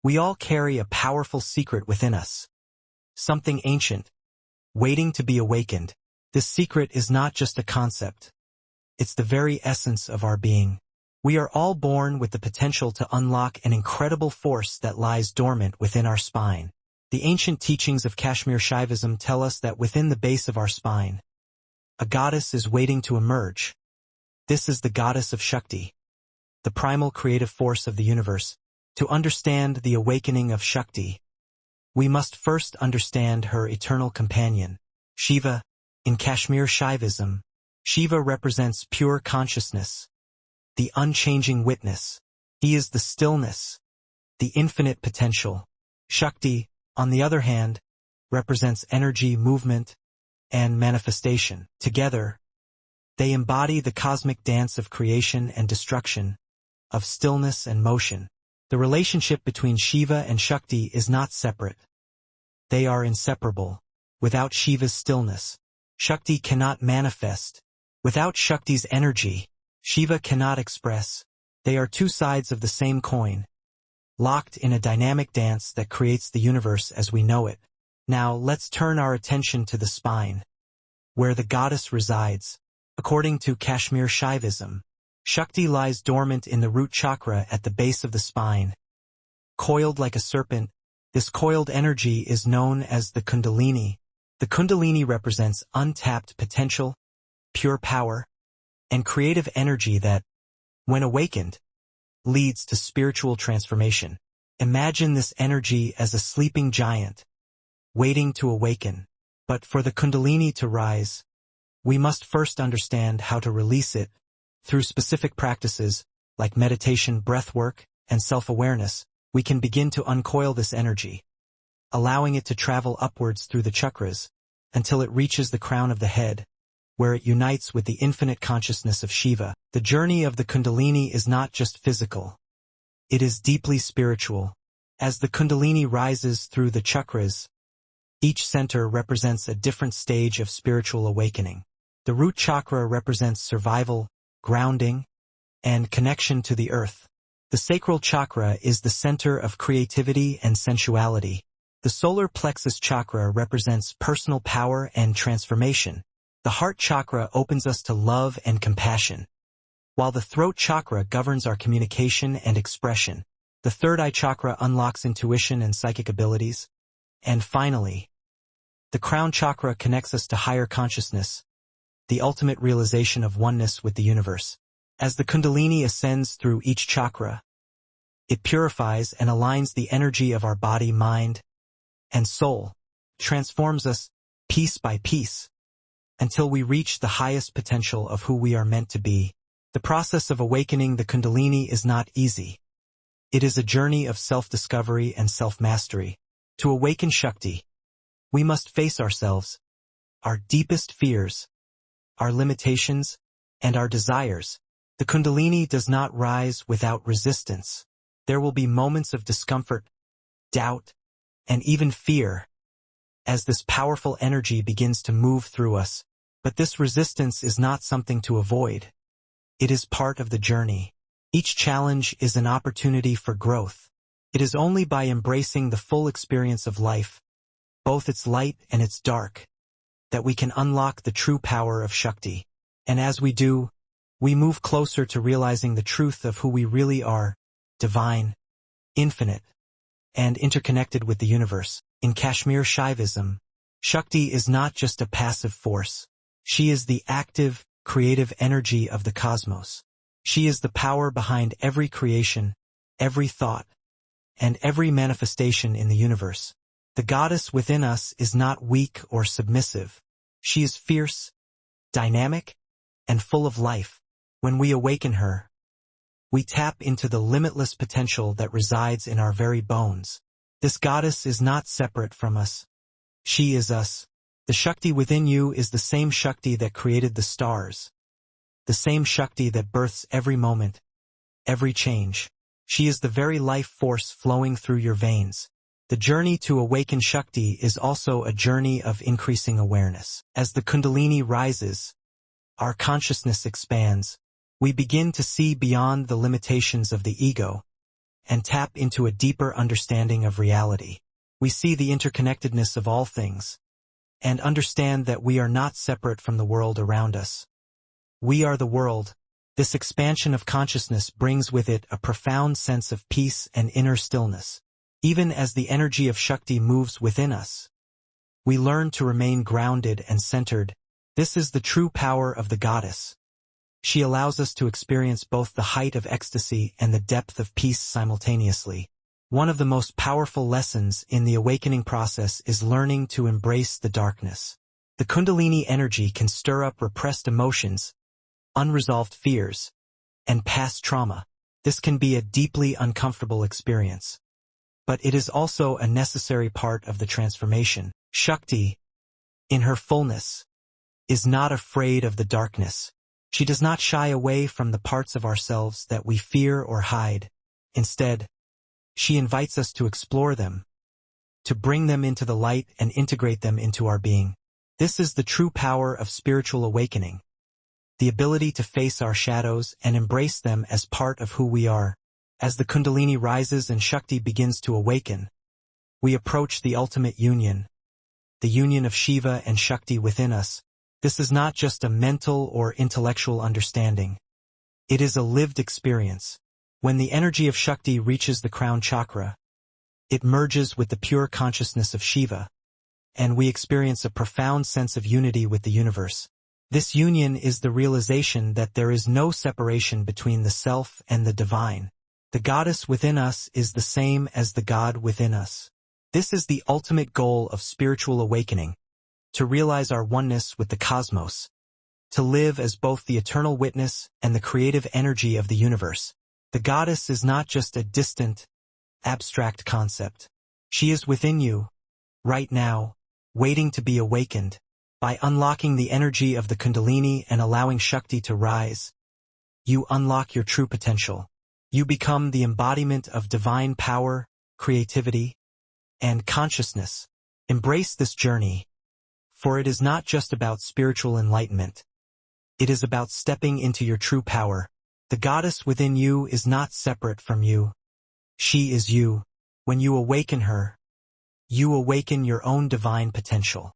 We all carry a powerful secret within us. Something ancient, waiting to be awakened. This secret is not just a concept. It's the very essence of our being. We are all born with the potential to unlock an incredible force that lies dormant within our spine. The ancient teachings of Kashmir Shaivism tell us that within the base of our spine, a goddess is waiting to emerge. This is the goddess of Shakti, the primal creative force of the universe. To understand the awakening of Shakti, we must first understand her eternal companion, Shiva. In Kashmir Shaivism, Shiva represents pure consciousness, the unchanging witness. He is the stillness, the infinite potential. Shakti, on the other hand, represents energy, movement, and manifestation. Together, they embody the cosmic dance of creation and destruction, of stillness and motion. The relationship between Shiva and Shakti is not separate. They are inseparable. Without Shiva's stillness, Shakti cannot manifest. Without Shakti's energy, Shiva cannot express. They are two sides of the same coin, locked in a dynamic dance that creates the universe as we know it. Now let's turn our attention to the spine, where the goddess resides. According to Kashmir Shaivism, Shakti lies dormant in the root chakra at the base of the spine. Coiled like a serpent, this coiled energy is known as the Kundalini. The Kundalini represents untapped potential, pure power, and creative energy that, when awakened, leads to spiritual transformation. Imagine this energy as a sleeping giant, waiting to awaken. But for the Kundalini to rise, we must first understand how to release it. Through specific practices, like meditation, breathwork, and self-awareness, we can begin to uncoil this energy, allowing it to travel upwards through the chakras, until it reaches the crown of the head, where it unites with the infinite consciousness of Shiva. The journey of the Kundalini is not just physical. It is deeply spiritual. As the Kundalini rises through the chakras, each center represents a different stage of spiritual awakening. The root chakra represents survival, grounding, and connection to the earth. The sacral chakra is the center of creativity and sensuality. The solar plexus chakra represents personal power and transformation. The heart chakra opens us to love and compassion, while the throat chakra governs our communication and expression. The third eye chakra unlocks intuition and psychic abilities. And finally, the crown chakra connects us to higher consciousness, the ultimate realization of oneness with the universe. As the Kundalini ascends through each chakra, it purifies and aligns the energy of our body, mind, and soul, transforms us piece by piece, until we reach the highest potential of who we are meant to be. The process of awakening the Kundalini is not easy. It is a journey of self-discovery and self-mastery. To awaken Shakti, we must face ourselves, our deepest fears, our limitations, and our desires. The Kundalini does not rise without resistance. There will be moments of discomfort, doubt, and even fear, as this powerful energy begins to move through us. But this resistance is not something to avoid. It is part of the journey. Each challenge is an opportunity for growth. It is only by embracing the full experience of life, both its light and its dark, that we can unlock the true power of Shakti. And as we do, we move closer to realizing the truth of who we really are, divine, infinite, and interconnected with the universe. In Kashmir Shaivism, Shakti is not just a passive force. She is the active, creative energy of the cosmos. She is the power behind every creation, every thought, and every manifestation in the universe. The goddess within us is not weak or submissive. She is fierce, dynamic, and full of life. When we awaken her, we tap into the limitless potential that resides in our very bones. This goddess is not separate from us. She is us. The Shakti within you is the same Shakti that created the stars, the same Shakti that births every moment, every change. She is the very life force flowing through your veins. The journey to awaken Shakti is also a journey of increasing awareness. As the Kundalini rises, our consciousness expands. We begin to see beyond the limitations of the ego, and tap into a deeper understanding of reality. We see the interconnectedness of all things, and understand that we are not separate from the world around us. We are the world. This expansion of consciousness brings with it a profound sense of peace and inner stillness. Even as the energy of Shakti moves within us, we learn to remain grounded and centered. This is the true power of the goddess. She allows us to experience both the height of ecstasy and the depth of peace simultaneously. One of the most powerful lessons in the awakening process is learning to embrace the darkness. The Kundalini energy can stir up repressed emotions, unresolved fears, and past trauma. This can be a deeply uncomfortable experience. But it is also a necessary part of the transformation. Shakti, in her fullness, is not afraid of the darkness. She does not shy away from the parts of ourselves that we fear or hide. Instead, she invites us to explore them, to bring them into the light and integrate them into our being. This is the true power of spiritual awakening, the ability to face our shadows and embrace them as part of who we are. As the Kundalini rises and Shakti begins to awaken, we approach the ultimate union, the union of Shiva and Shakti within us. This is not just a mental or intellectual understanding. It is a lived experience. When the energy of Shakti reaches the crown chakra, it merges with the pure consciousness of Shiva, and we experience a profound sense of unity with the universe. This union is the realization that there is no separation between the self and the divine. The goddess within us is the same as the God within us. This is the ultimate goal of spiritual awakening, to realize our oneness with the cosmos, to live as both the eternal witness and the creative energy of the universe. The goddess is not just a distant, abstract concept. She is within you, right now, waiting to be awakened. By unlocking the energy of the Kundalini and allowing Shakti to rise, you unlock your true potential. You become the embodiment of divine power, creativity, and consciousness. Embrace this journey, for it is not just about spiritual enlightenment. It is about stepping into your true power. The goddess within you is not separate from you. She is you. When you awaken her, you awaken your own divine potential.